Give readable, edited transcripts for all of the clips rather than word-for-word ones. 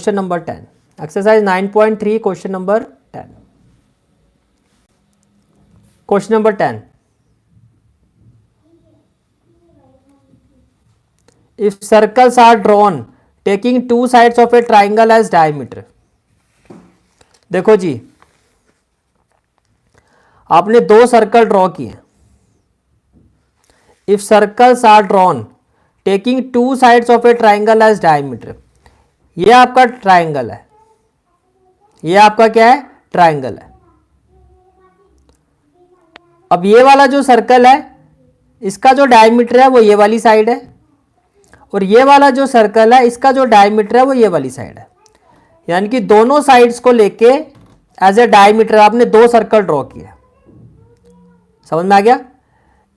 Question number 10, exercise 9.3, question number 10. Question number 10. If circles are drawn taking two sides of a triangle as diameter. देखो जी, आपने दो circle draw किए. If circles are drawn taking two sides of a triangle as diameter. ये आपका triangle है, ये आपका क्या है, ट्राइंगल है. अब ये वाला जो सर्कल है इसका जो डायमीटर है वो ये वाली साइड है, और ये वाला जो सर्कल है इसका जो डायमीटर है वो ये वाली साइड है. यानी कि दोनों साइड्स को लेके एज ए डायमीटर आपने दो सर्कल ड्रॉ किया. समझ में आ गया?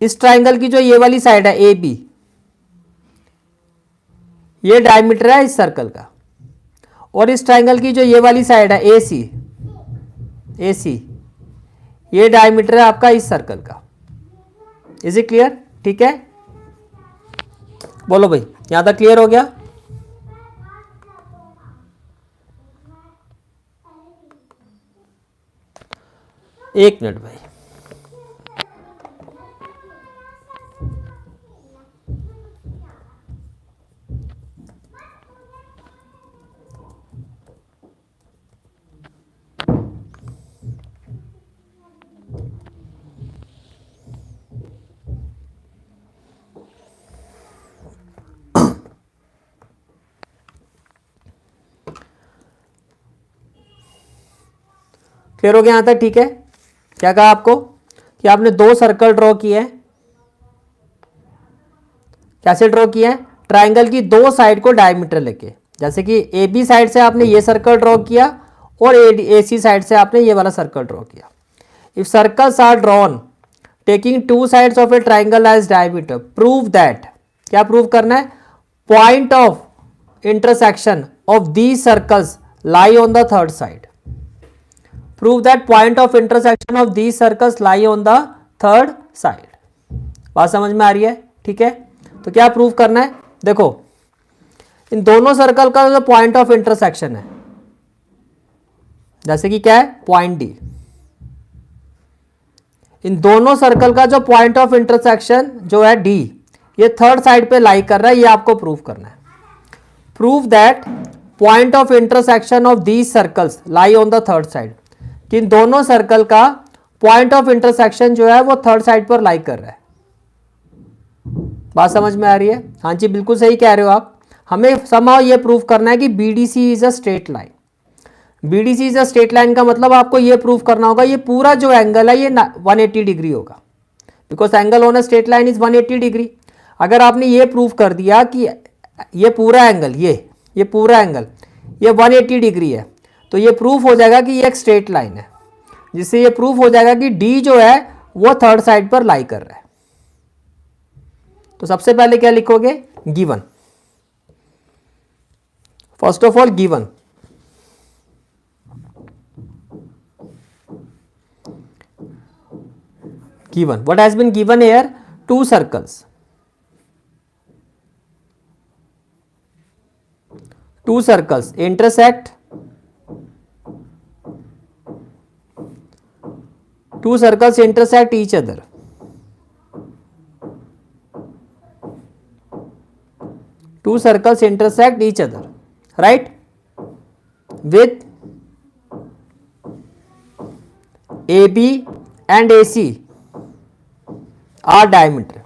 इस ट्राइंगल की जो ये वाली साइड है ए बी, ये डायमीटर है इस सर्कल का, और इस ट्राइंगल की जो ये वाली साइड है ए सी, ये डायमीटर है आपका इस सर्कल का. Is it clear? ठीक है, बोलो भाई, यहां तक क्लियर हो गया? एक मिनट भाई. क्लियर हो गया यहां तक? ठीक है. क्या कहा आपको कि आपने दो सर्कल ड्रॉ किए हैं. कैसे ड्रॉ किए हैं? ट्राइंगल की दो साइड को डायमीटर लेके. जैसे कि ए बी साइड से आपने ये सर्कल ड्रॉ किया और ए सी साइड से आपने ये वाला सर्कल ड्रॉ किया. If circles are drawn taking two sides of a triangle as diameter, prove that. क्या प्रूव करना है? Point of intersection of these circles lie on the third side. Prove that point of intersection of these circles lie on the third side. बात समझ में आ रही है? ठीक है, तो क्या प्रूव करना है? देखो, इन दोनों सर्कल का जो पॉइंट ऑफ इंटरसेक्शन है, जैसे कि क्या है, पॉइंट डी. इन दोनों सर्कल का जो पॉइंट ऑफ इंटरसेक्शन जो है डी, ये थर्ड साइड पे लाई कर रहा है. ये आपको प्रूव करना है. Prove that point of intersection of these circles lie on the third side. कि इन दोनों सर्कल का पॉइंट ऑफ इंटरसेक्शन जो है वो थर्ड साइड पर लाई कर रहा है. बात समझ में आ रही है? हाँ जी, बिल्कुल सही कह रहे हो आप. हमें समहाउ ये प्रूव करना है कि BDC is a straight line. BDC is a straight line का मतलब आपको ये प्रूव करना होगा ये पूरा जो एंगल है ये 180 डिग्री होगा, because angle on a straight line is 180 degree. अगर आपने ये प्रूव कर दिया कि ये पूरा एंगल, ये पूरा एंगल ये 180 डिग्री है, तो ये प्रूफ हो जाएगा कि ये एक स्ट्रेट लाइन है, जिससे ये प्रूफ हो जाएगा कि डी जो है वो थर्ड साइड पर लाई कर रहा है. तो सबसे पहले क्या लिखोगे? Given. First of all given. What has been given here? Two circles. Two circles intersect. Two circles intersect each other. Two circles intersect each other, right? With AB and AC are diameter.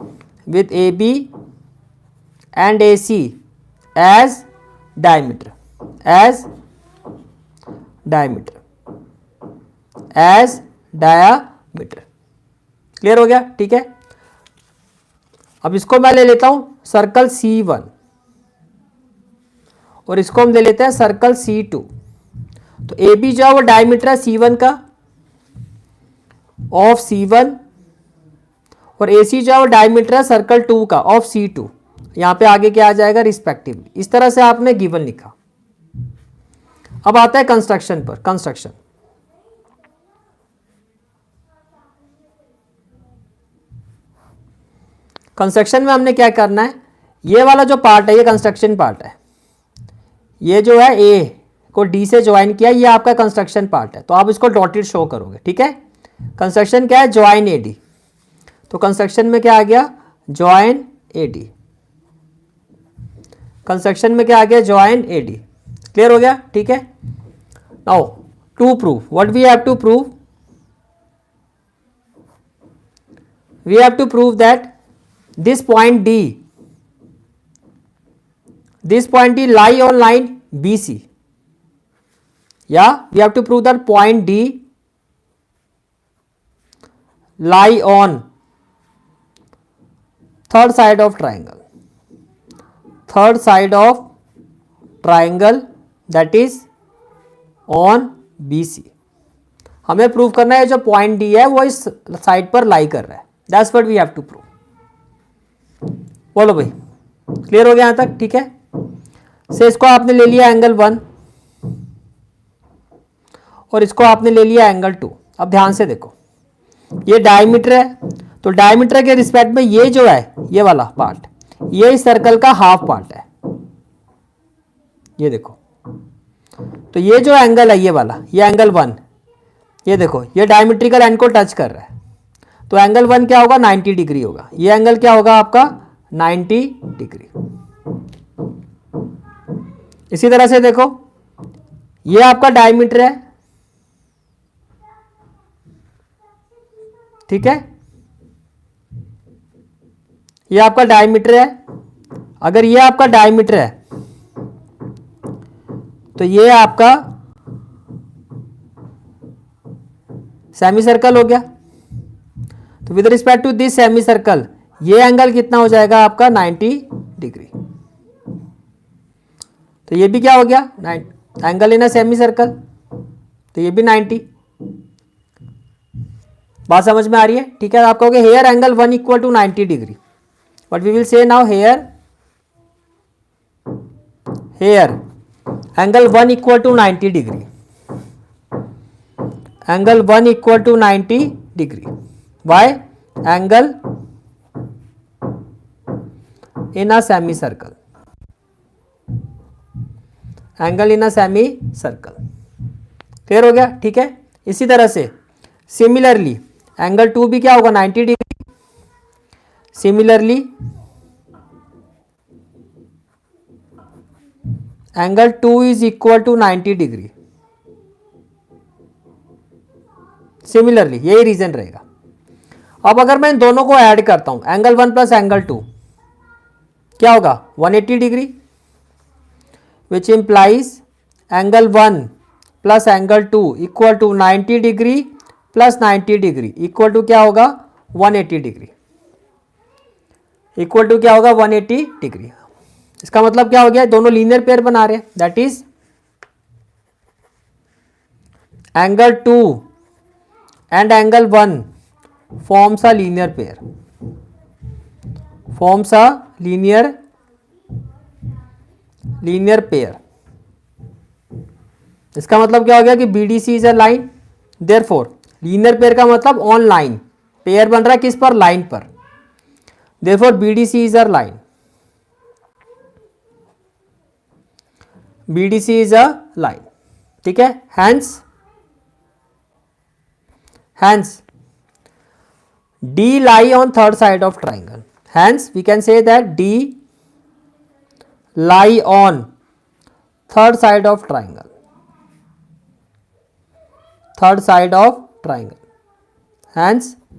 With AB and AC as diameter. As diameter. As diameter. Clear हो गया? ठीक है. अब इसको मैं ले लेता हूं सर्कल C1 और इसको हम ले लेते हैं सर्कल C2. तो AB जो है वो डायमीटर है C1 का ऑफ C1, और AC जो है वो डायमीटर है सर्कल 2 का ऑफ C2. यहां पे आगे क्या आ जाएगा? रिस्पेक्टिवली. इस तरह से आपने गिवन लिखा. अब आता है कंस्ट्रक्शन पर. कंस्ट्रक्शन में हमने क्या करना है? ये वाला जो पार्ट है ये कंस्ट्रक्शन पार्ट है. ये जो है ए, को डी से ज्वाइन किया, ये आपका कंस्ट्रक्शन पार्ट है, तो आप इसको डॉटेड शो करोगे, ठीक है। कंस्ट्रक्शन क्या है, ज्वाइन ए डी, तो कंस्ट्रक्शन में क्या आ गया, ज्वाइन ए डी, कंस्ट्रक्शन में क्या आ गया, ज्वाइन ए डी। क्लियर हो गया, ठीक है। Now to prove, what we have to prove, we have to prove that this point D lie on line BC. Yeah, we have to prove that point D lie on third side of triangle, third side of triangle that is on BC. हमें prove करना है जो point D है वो इस side पर लाई कर रहा है, that's what we have to prove. बोलो भाई, क्लियर हो गया यहां तक, ठीक है। से इसको आपने ले लिया एंगल 1 और इसको आपने ले लिया एंगल 2। अब ध्यान से देखो, ये डायमीटर है, तो डायमीटर के रिस्पेक्ट में ये जो है ये वाला पार्ट, ये इस सर्कल का हाफ पार्ट है, ये देखो। तो ये जो एंगल है ये वाला, ये एंगल 1, ये देखो ये डायमीट्रिकल एंड को टच कर रहा है, तो एंगल 1 क्या होगा, 90 डिग्री होगा। ये एंगल क्या होगा आपका, 90 डिग्री। इसी तरह से देखो, ये आपका डायमीटर है, ठीक है, ये आपका डायमीटर है। अगर ये आपका डायमीटर है तो ये आपका सेमी सर्कल हो गया। तो with respect to this semi circle ये एंगल कितना हो जाएगा आपका, 90 डिग्री। तो ये भी क्या हो गया, angle in a semi circle, तो ये भी 90। बात समझ में आ रही है, ठीक है। आप कहोगे here angle 1 equal to 90 degree, but we will say now here angle 1 equal to 90 degree, angle 1 equal to 90 degree. Why, angle in a semi circle, angle in a semi circle. Clear हो गया, ठीक है। इसी तरह से similarly angle 2 भी क्या होगा, 90 degree. Similarly angle 2 is equal to 90 degree. Similarly यही रीजन रहेगा। अब अगर मैं इन दोनों को ऐड करता हूं, एंगल 1 प्लस एंगल 2 क्या होगा, 180 degree, which implies angle 1 plus angle 2 equal to 90 degree plus 90 degree equal to क्या होगा, 180 डिग्री, इक्वल टू क्या होगा, 180 डिग्री। इसका मतलब क्या हो गया, दोनों लीनियर पेयर बना रहे हैं, that is angle 2 and angle 1 forms a linear pair, forms a linear pair। इसका मतलब क्या हो गया कि BDC is a line, therefore linear pair का मतलब ऑन लाइन, पेयर बन रहा है किस पर, लाइन पर, therefore BDC is a line, BDC is a line, ठीक है। hence D lie on third side of triangle, hence we can say that D lie on third side of triangle, third side of triangle, hence